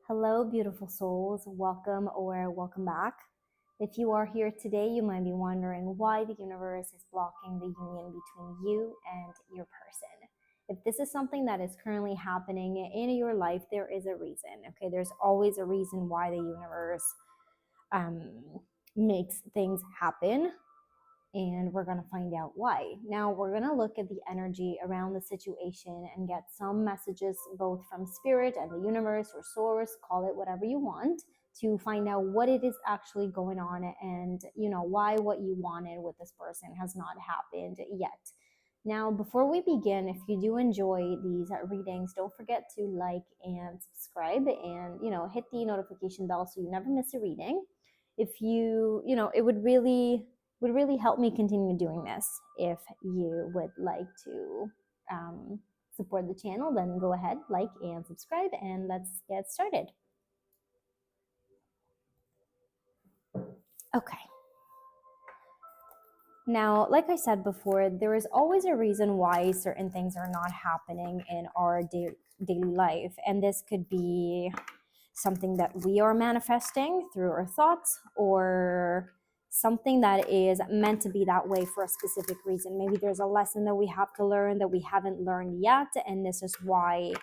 Hello, beautiful souls. Welcome or welcome back. If you are here today, you might be wondering why the universe is blocking the union between you and your person. If this is something that is currently happening in your life, there is a reason. Okay, there's always a reason why the universe um, makes things happen, and we're going to find out why. Now, we're going to look at the energy around the situation and get some messages both from spirit and the universe or source, call it whatever you want, to find out what it is actually going on and why what you wanted with this person has not happened yet. Now, before we begin, if you do enjoy these readings, don't forget to like and subscribe and hit the notification bell so you never miss a reading. If it would really help me continue doing this. If you would like to support the channel, then go ahead, like and subscribe, and let's get started. Okay. Now, like I said before, there is always a reason why certain things are not happening in our daily life. And this could be something that we are manifesting through our thoughts, or something that is meant to be that way for a specific reason. Maybe there's a lesson that we have to learn that we haven't learned yet, and this is why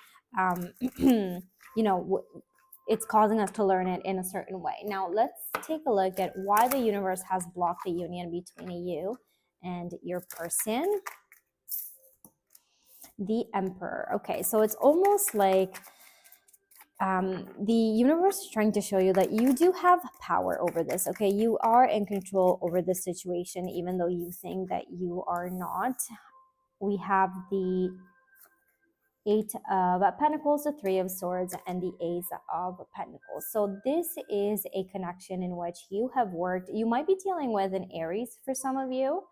it's causing us to learn it in a certain way. Now let's take a look at why the universe has blocked the union between you and your person. The Emperor. Okay, so it's almost like the universe is trying to show you that you do have power over this. Okay, you are in control over this situation, even though you think that you are not. We have the Eight of Pentacles, the Three of Swords, and the Ace of Pentacles. So this is a connection in which you have worked. You might be dealing with an Aries for some of you,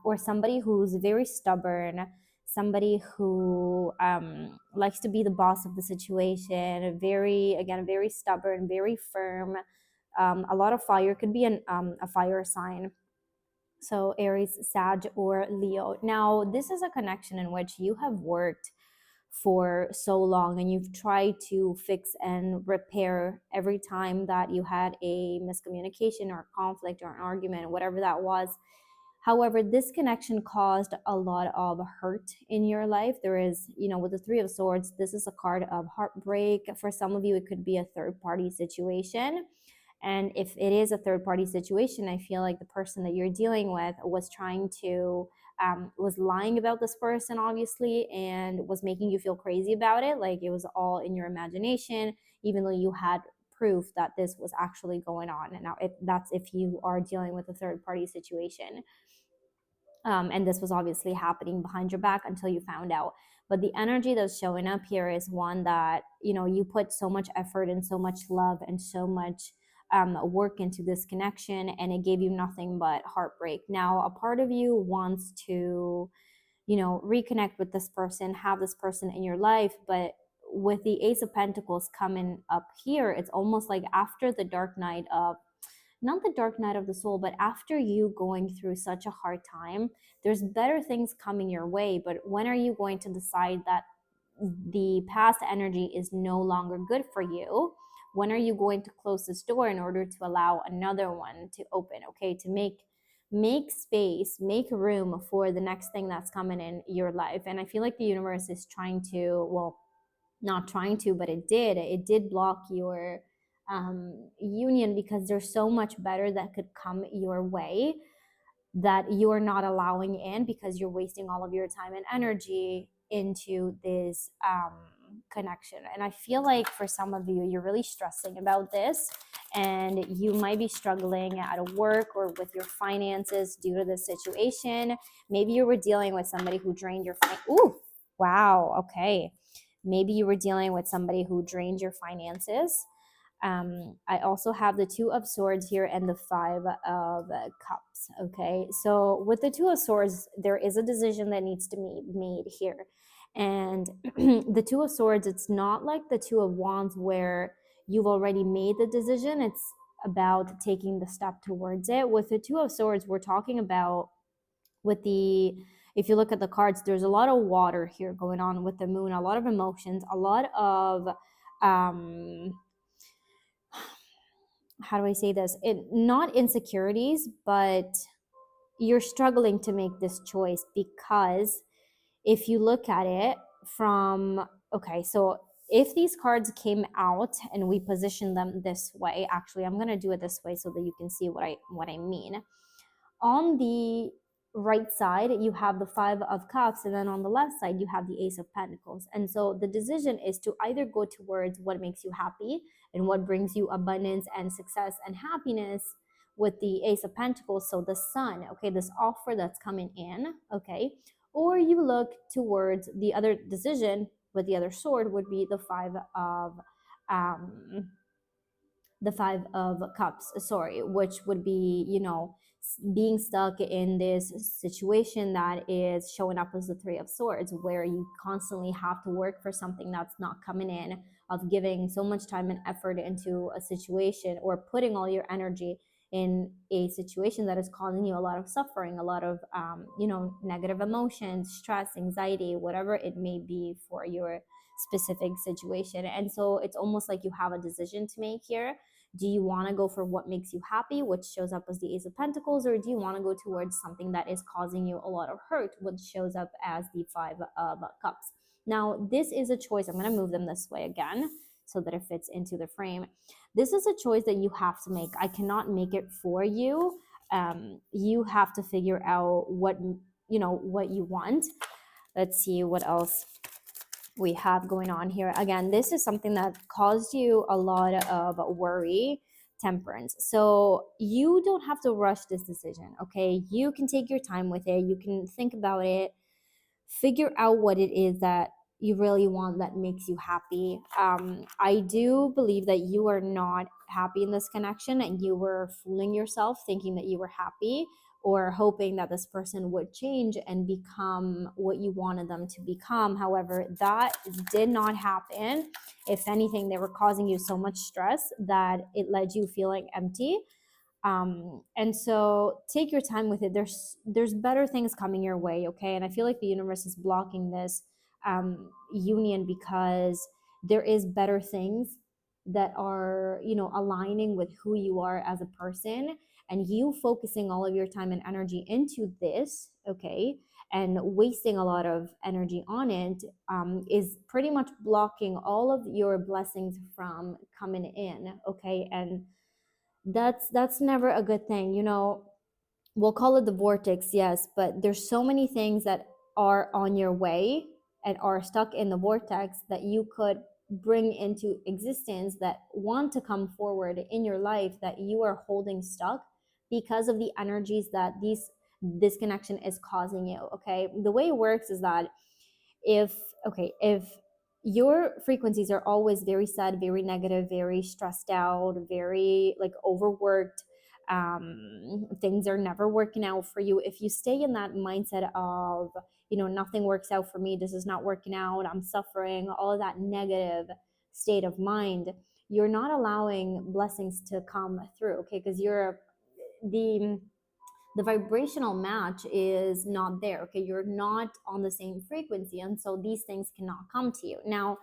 or somebody who's very stubborn, somebody who likes to be the boss of the situation, very stubborn, very firm. A lot of fire, could be a fire sign. So Aries, Sag, or Leo. Now, this is a connection in which you have worked for so long and you've tried to fix and repair every time that you had a miscommunication or conflict or an argument, whatever that was. However, this connection caused a lot of hurt in your life. There is, with the Three of Swords, this is a card of heartbreak. For some of you, it could be a third party situation. And if it is a third party situation, I feel like the person that you're dealing with was trying to was lying about this person, obviously, and was making you feel crazy about it. Like it was all in your imagination, even though you had proof that this was actually going on. And now that's if you are dealing with a third party situation. And this was obviously happening behind your back until you found out. But the energy that's showing up here is one that, you put so much effort and so much love and so much work into this connection, and it gave you nothing but heartbreak. Now, a part of you wants to, reconnect with this person, have this person in your life, but with the Ace of Pentacles coming up here, it's almost like after the dark night of, not the dark night of the soul, but after you going through such a hard time, there's better things coming your way. But when are you going to decide that the past energy is no longer good for you? When are you going to close this door in order to allow another one to open? Okay, to make space, make room for the next thing that's coming in your life. And I feel like the universe is trying to, well, not trying to, but it did block your union, because there's so much better that could come your way that you're not allowing in, because you're wasting all of your time and energy into this connection. And I feel like for some of you, you're really stressing about this, and you might be struggling at work or with your finances due to this situation. Maybe you were dealing with somebody who drained your ooh, wow, okay. Maybe you were dealing with somebody who drained your finances. I also have the Two of Swords here and the Five of Cups. Okay, so with the Two of Swords, there is a decision that needs to be made here. And the Two of Swords, it's not like the Two of Wands where you've already made the decision. It's about taking the step towards it. With the Two of Swords, we're talking about, if you look at the cards, there's a lot of water here going on with the moon, a lot of emotions, a lot of how do I say this? Not insecurities, but you're struggling to make this choice because if you look at it from, okay, so if these cards came out and we position them this way, actually, I'm going to do it this way so that you can see what I mean. On the right side, you have the Five of Cups, and then on the left side, you have the Ace of Pentacles. And so the decision is to either go towards what makes you happy and what brings you abundance and success and happiness with the Ace of Pentacles, so the Sun, okay, this offer that's coming in, okay, or you look towards the other decision with the other sword would be um the Five of Cups, sorry, which would be, being stuck in this situation that is showing up as the Three of Swords, where you constantly have to work for something that's not coming in, of giving so much time and effort into a situation or putting all your energy in a situation that is causing you a lot of suffering, a lot of, negative emotions, stress, anxiety, whatever it may be for your specific situation. And so it's almost like you have a decision to make here. Do you want to go for what makes you happy, which shows up as the Ace of Pentacles, or do you want to go towards something that is causing you a lot of hurt, which shows up as the Five of Cups? Now, this is a choice. I'm going to move them this way again so that it fits into the frame. This is a choice that you have to make. I cannot make it for you. You have to figure out what you want. Let's see what else we have going on here. Again, this is something that caused you a lot of worry. Temperance. So you don't have to rush this decision, okay? You can take your time with it. You can think about it, figure out what it is that you really want that makes you happy. I do believe that you are not happy in this connection and you were fooling yourself thinking that you were happy or hoping that this person would change and become what you wanted them to become. However, that did not happen. If anything, they were causing you so much stress that it led you feeling empty. And so take your time with it. There's better things coming your way, okay? And I feel like the universe is blocking this union because there is better things that are, aligning with who you are as a person, and you focusing all of your time and energy into this, okay, and wasting a lot of energy on it is pretty much blocking all of your blessings from coming in, okay? And that's never a good thing, we'll call it the vortex, yes, but there's so many things that are on your way and are stuck in the vortex that you could bring into existence that want to come forward in your life that you are holding stuck because of the energies that this connection is causing you, okay? The way it works is that if if your frequencies are always very sad, very negative, very stressed out, very like overworked, things are never working out for you, if you stay in that mindset of nothing works out for me, this is not working out, I'm suffering, all of that negative state of mind, you're not allowing blessings to come through, okay? Because the vibrational match is not there, okay? You're not on the same frequency, and so these things cannot come to you. Now,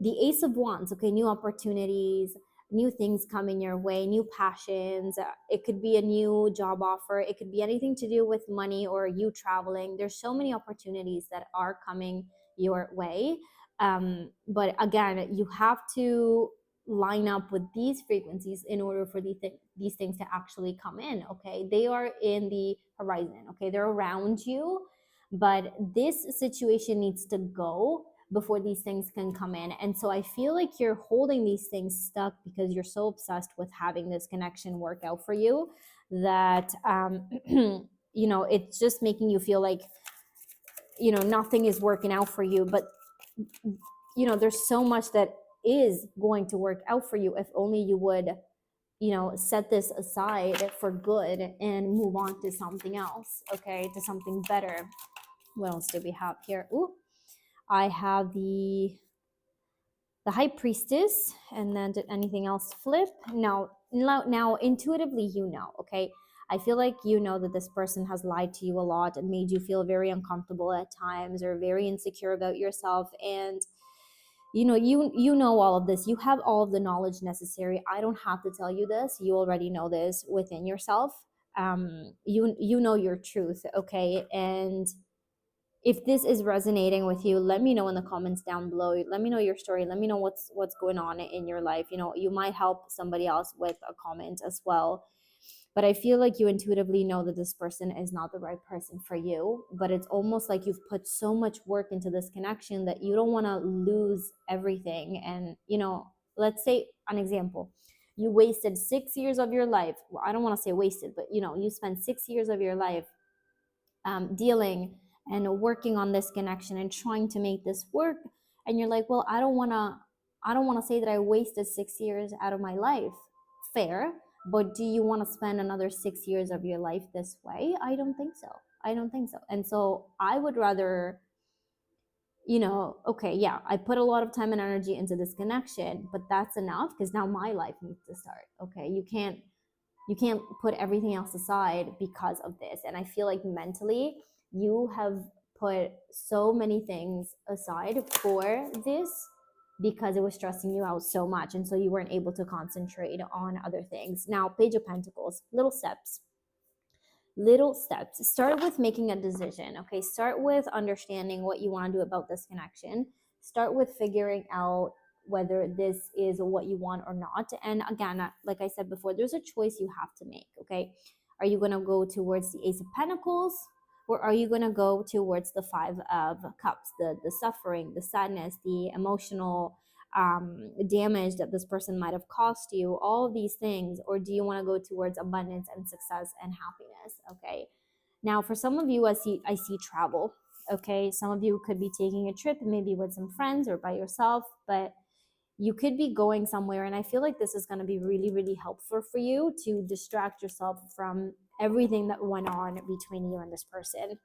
the Ace of Wands, okay, new opportunities, new things coming your way, new passions, it could be a new job offer, it could be anything to do with money or you traveling. There's so many opportunities that are coming your way, but again, you have to line up with these frequencies in order for these things to actually come in, okay? They are in the horizon, okay? They're around you, but this situation needs to go before these things can come in. And so I feel like you're holding these things stuck because you're so obsessed with having this connection work out for you that it's just making you feel like nothing is working out for you. But there's so much that is going to work out for you if only you would set this aside for good and move on to something else, okay, to something better. What else do we have here? Ooh, I have the High Priestess, and then did anything else flip? Now intuitively, okay, I feel like that this person has lied to you a lot and made you feel very uncomfortable at times or very insecure about yourself. And you know all of this. You have all of the knowledge necessary. I don't have to tell you this. You already know this within yourself. You know your truth, okay? And if this is resonating with you, let me know in the comments down below. Let me know your story. Let me know what's going on in your life. You might help somebody else with a comment as well. But I feel like you intuitively know that this person is not the right person for you. But it's almost like you've put so much work into this connection that you don't want to lose everything. And, let's say an example. You wasted 6 years of your life. Well, I don't want to say wasted, but you spent 6 years of your life dealing and working on this connection and trying to make this work. And you're like, well, I don't want to say that I wasted 6 years out of my life. Fair. But do you want to spend another 6 years of your life this way? I don't think so. And so I would rather, okay, yeah, I put a lot of time and energy into this connection, but that's enough because now my life needs to start. Okay. You can't put everything else aside because of this. And I feel like mentally you have put so many things aside for this because it was stressing you out so much, and so you weren't able to concentrate on other things. Now, Page of Pentacles, little steps. Start with making a decision. Okay, start with understanding what you want to do about this connection. Start with figuring out whether this is what you want or not. And again, like I said before, there's a choice you have to make. Okay, are you going to go towards the Ace of Pentacles, or are you going to go towards the Five of Cups, the suffering, the sadness, the emotional damage that this person might have cost you, all of these things? Or do you want to go towards abundance and success and happiness? Okay, now for some of you, I see travel. Okay, some of you could be taking a trip, maybe with some friends or by yourself, but you could be going somewhere, and I feel like this is going to be really, really helpful for you to distract yourself from everything that went on between you and this person.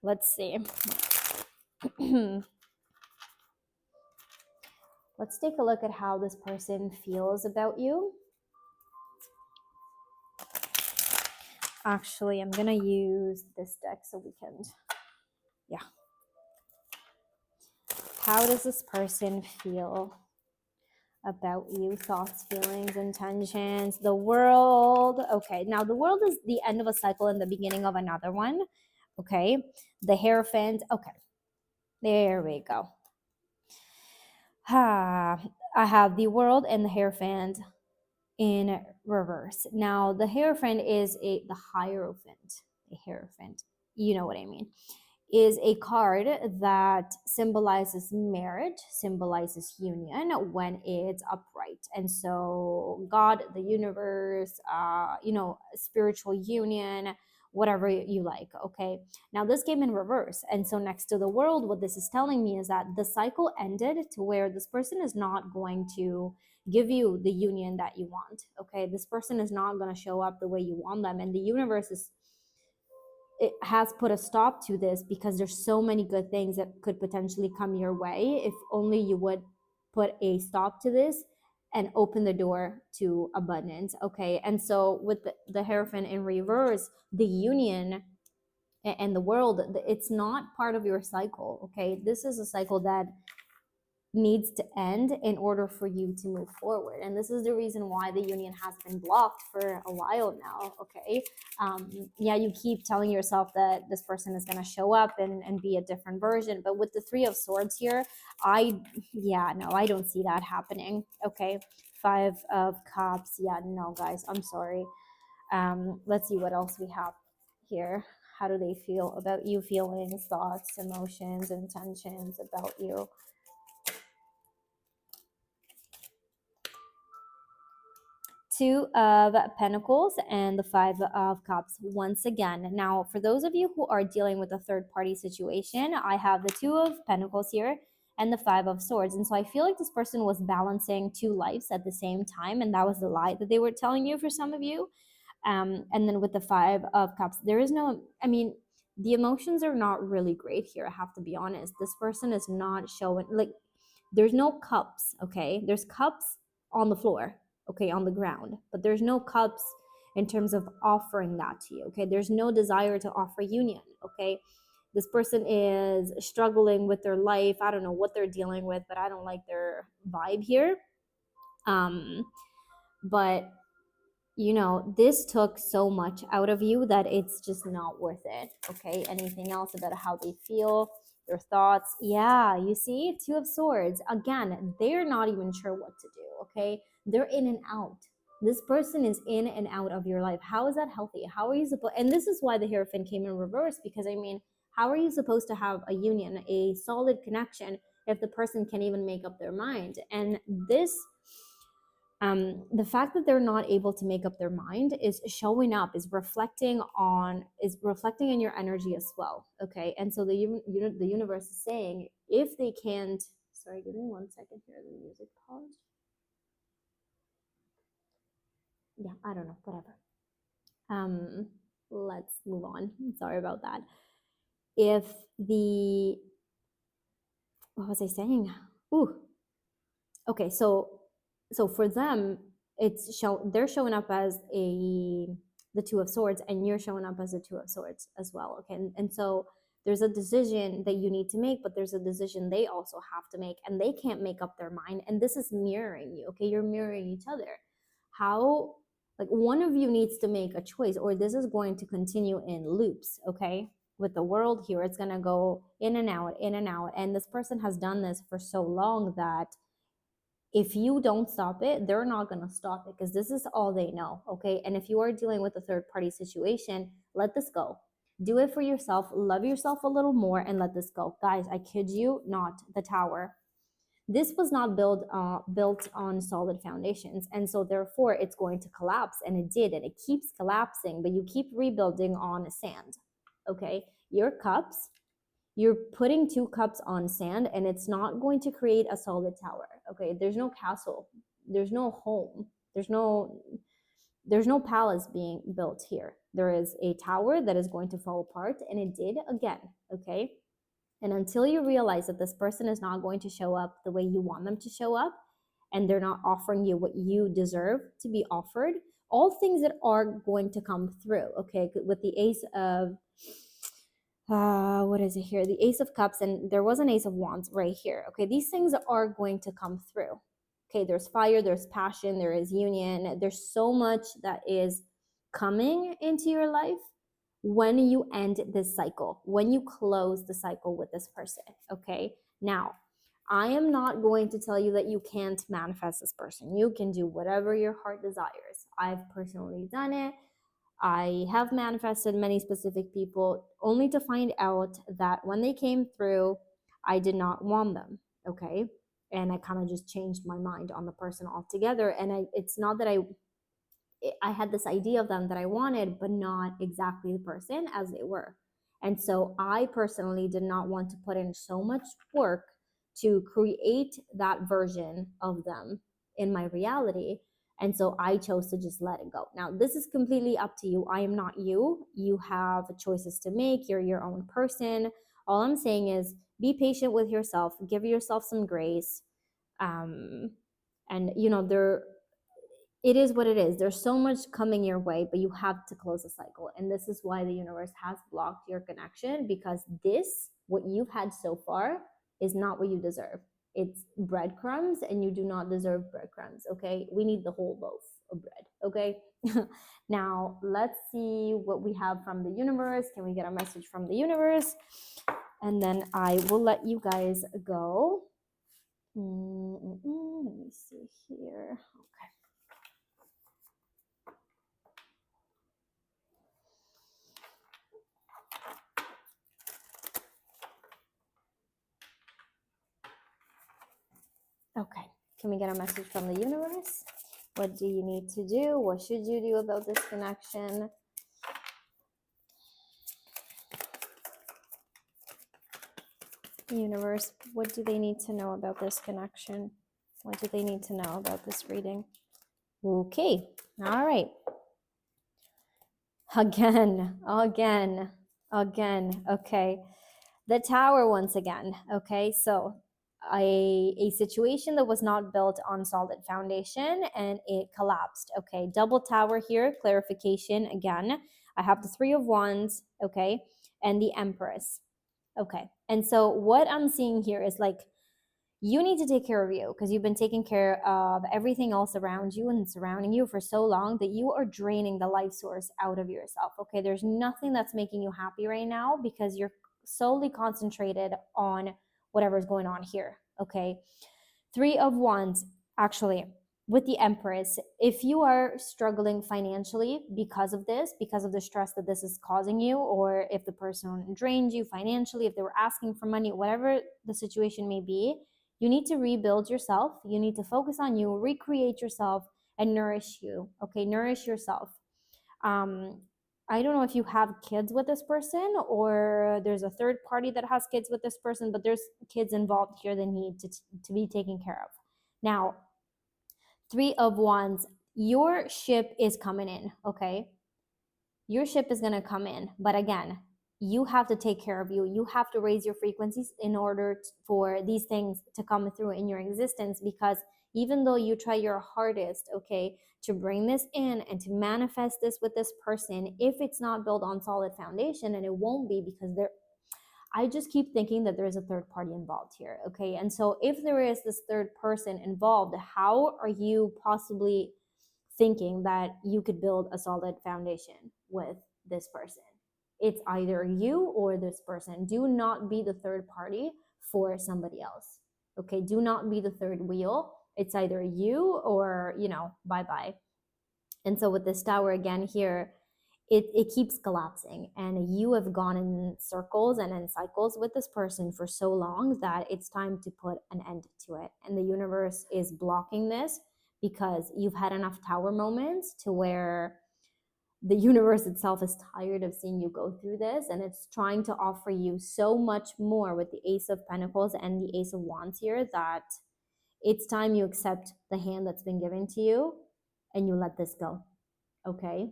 Let's see. Let's take a look at how this person feels about you. Actually, I'm going to use this deck so we can, yeah. How does this person feel about you? Thoughts, feelings, intentions. The World. Okay, now the World is the end of a cycle and the beginning of another one. Okay, the Hierophant. Okay, there we go. I have the World and the Hierophant in reverse. Now the Hierophant is the Hierophant. The Hierophant. You know what I mean. Is a card that symbolizes marriage, symbolizes union when it's upright. And so God, the universe, spiritual union, whatever you like. Okay, now this came in reverse, and so next to the World, what this is telling me is that the cycle ended to where this person is not going to give you the union that you want. Okay, this person is not going to show up the way you want them, and the universe it has put a stop to this because there's so many good things that could potentially come your way if only you would put a stop to this and open the door to abundance. Okay, and so with the Hierophant in reverse, the union and the World, it's not part of your cycle. Okay, this is a cycle that needs to end in order for you to move forward, and this is the reason why the union has been blocked for a while now. Okay, yeah, you keep telling yourself that this person is going to show up and be a different version, but with the Three of Swords here, I don't see that happening. Okay, Five of Cups. Yeah, no, guys, I'm sorry. Let's see what else we have here. How do they feel about you? Feelings, thoughts, emotions, intentions about you. Two of Pentacles and the Five of Cups once again. Now, for those of you who are dealing with a third party situation, I have the Two of Pentacles here and the Five of Swords. And so I feel like this person was balancing two lives at the same time, and that was the lie that they were telling you for some of you. And then with the Five of Cups, there is no, the emotions are not really great here. I have to be honest. This person is not showing, like, there's no cups, okay? There's cups on the floor, okay, on the ground, but there's no cups in terms of offering that to you, okay? There's no desire to offer union, okay? this person is struggling with their life. I don't know what they're dealing with, but I don't like their vibe here. But this took so much out of you that it's just not worth it. Okay, anything else about how they feel, their thoughts? Yeah, you see, Two of Swords again, they're not even sure what to do. Okay, they're in and out. This person is in and out of your life. How is that healthy? How are you supposed, and this is why the Hierophant came in reverse, because I mean, how are you supposed to have a union, a solid connection, if the person can't even make up their mind? And this, the fact that they're not able to make up their mind is showing up, is reflecting in your energy as well. Okay, and so the universe is saying, if they can't, sorry, give me 1 second here, the music paused. Yeah, I don't know, whatever. Let's move on. Sorry about that. If the, what was I saying? Ooh, okay, so for them, they're showing up as the Two of Swords, and you're showing up as the Two of Swords as well. Okay, and so there's a decision that you need to make, but there's a decision they also have to make, and they can't make up their mind. And this is mirroring you. Okay, you're mirroring each other. How, like, one of you needs to make a choice, or this is going to continue in loops. Okay, with the World here, it's going to go in and out, in and out, and this person has done this for so long that if you don't stop it, they're not going to stop it, because this is all they know. Okay, and if you are dealing with a third party situation, let this go. Do it for yourself. Love yourself a little more and let this go. Guys, I kid you not, the Tower, this was not built on solid foundations, and so therefore it's going to collapse, and it did, and it keeps collapsing, but you keep rebuilding on sand. Okay, your cups, you're putting 2 cups on sand, and it's not going to create a solid tower. Okay, there's no castle, there's no home, there's no palace being built here. There is a tower that is going to fall apart, and it did again. Okay, and until you realize that this person is not going to show up the way you want them to show up, and they're not offering you what you deserve to be offered, all things that are going to come through. Okay, with the Ace of what is it here? The Ace of Cups, and there was an Ace of Wands right here. Okay, these things are going to come through. Okay, there's fire, there's passion, there is union, there's so much that is coming into your life when you end this cycle, when you close the cycle with this person. Okay, now I am not going to tell you that you can't manifest this person. You can do whatever your heart desires. I've personally done it. I have manifested many specific people, only to find out that when they came through, I did not want them. Okay, and I kind of just changed my mind on the person altogether. And it's not that I had this idea of them that I wanted, but not exactly the person as they were. And so I personally did not want to put in so much work to create that version of them in my reality. And so I chose to just let it go. Now, this is completely up to you. I am not you. You have choices to make. You're your own person. All I'm saying is be patient with yourself, give yourself some grace. And it is what it is. There's so much coming your way, but you have to close the cycle. And this is why the universe has blocked your connection, because this, what you've had so far, is not what you deserve. It's breadcrumbs, and you do not deserve breadcrumbs. Okay, we need the whole loaf of bread. Okay. Now let's see what we have from the universe. Can we get a message from the universe? And then I will let you guys go. Let me see here. Okay, can we get a message from the universe? What do you need to do? What should you do about this connection? Universe, what do they need to know about this connection? What do they need to know about this reading? Okay, all right. Again. Okay. The Tower once again. Okay, so a situation that was not built on solid foundation, and it collapsed. Okay, double Tower here, clarification again. I have the Three of Wands, okay, and the Empress. Okay. And so what I'm seeing here is like you need to take care of you because you've been taking care of everything else around you and surrounding you for so long that you are draining the life source out of yourself. Okay. There's nothing that's making you happy right now because you're solely concentrated on whatever's going on here. Okay. Three of Wands, actually, with the Empress, if you are struggling financially because of this, because of the stress that this is causing you, or if the person drained you financially, if they were asking for money, whatever the situation may be, you need to rebuild yourself. You need to focus on you, recreate yourself, and nourish you. Okay, nourish yourself. um, I don't know if you have kids with this person or there's a third party that has kids with this person, but there's kids involved here that need to be taken care of. Now, Three of Wands, your ship is coming in, okay? Your ship is going to come in. But again, you have to take care of you. You have to raise your frequencies in order for these things to come through in your existence, because even though you try your hardest, okay, to bring this in and to manifest this with this person, if it's not built on solid foundation, and it won't be because I just keep thinking that there's a third party involved here. Okay. And so if there is this third person involved, how are you possibly thinking that you could build a solid foundation with this person? It's either you or this person. Do not be the third party for somebody else. Okay. Do not be the third wheel. It's either you or, bye bye. And so with this tower again here, it keeps collapsing, and you have gone in circles and in cycles with this person for so long that it's time to put an end to it. And the universe is blocking this because you've had enough tower moments to where the universe itself is tired of seeing you go through this, and it's trying to offer you so much more with the Ace of Pentacles and the Ace of Wands here, that it's time you accept the hand that's been given to you and you let this go. Okay,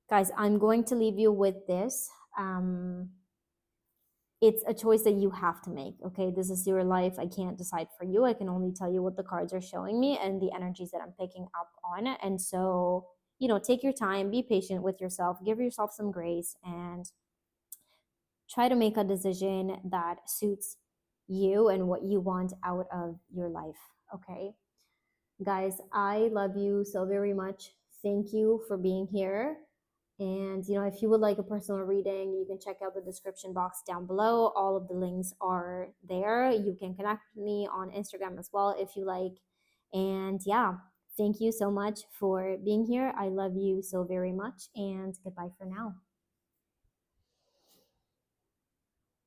guys, I'm going to leave you with this. It's a choice that you have to make. Okay, this is your life. I can't decide for you. I can only tell you what the cards are showing me and the energies that I'm picking up on. And so, take your time, be patient with yourself, give yourself some grace, and try to make a decision that suits you and what you want out of your life. Okay, guys, I love you so very much. Thank you for being here. And, if you would like a personal reading, you can check out the description box down below. All of the links are there. You can connect with me on Instagram as well if you like. And yeah, thank you so much for being here. I love you so very much. And goodbye for now.